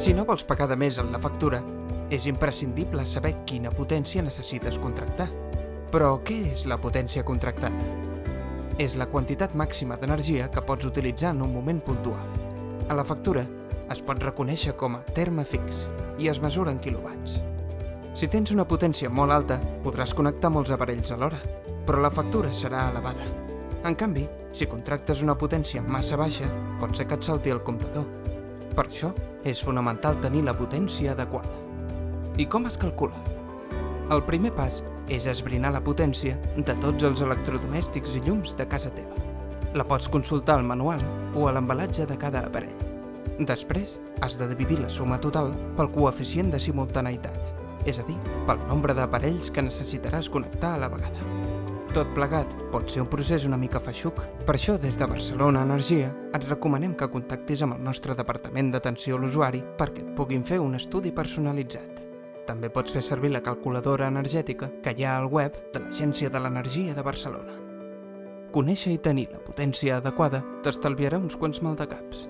Si no vols pagar de més en la factura, és imprescindible saber quina potència necessites contractar. Però què és la potència contractada? És la quantitat màxima d'energia que pots utilitzar en un moment puntual. A la factura es pot reconèixer com a terme fix i es mesura en quilowatts. Si tens una potència molt alta, podràs connectar molts aparells alhora, però la factura serà elevada. En canvi, si contractes una potència massa baixa, pot ser que et salti el comptador. Per això, és fonamental tenir la potència adequada. I com es calcula? El primer pas és esbrinar la potència de tots els electrodomèstics i llums de casa teva. La pots consultar al manual o a l'embalatge de cada aparell. Després, has de dividir la suma total pel coeficient de simultaneïtat, és a dir, pel nombre d'aparells que necessitaràs connectar a la vegada. Tot plegat pot ser un procés una mica feixuc. Per això, des de Barcelona Energia, et recomanem que contactis amb el nostre departament d'atenció a l'usuari perquè et puguin fer un estudi personalitzat. També pots fer servir la calculadora energètica que hi ha al web de l'Agència de l'Energia de Barcelona. Conèixer i tenir la potència adequada t'estalviarà uns quants maldecaps.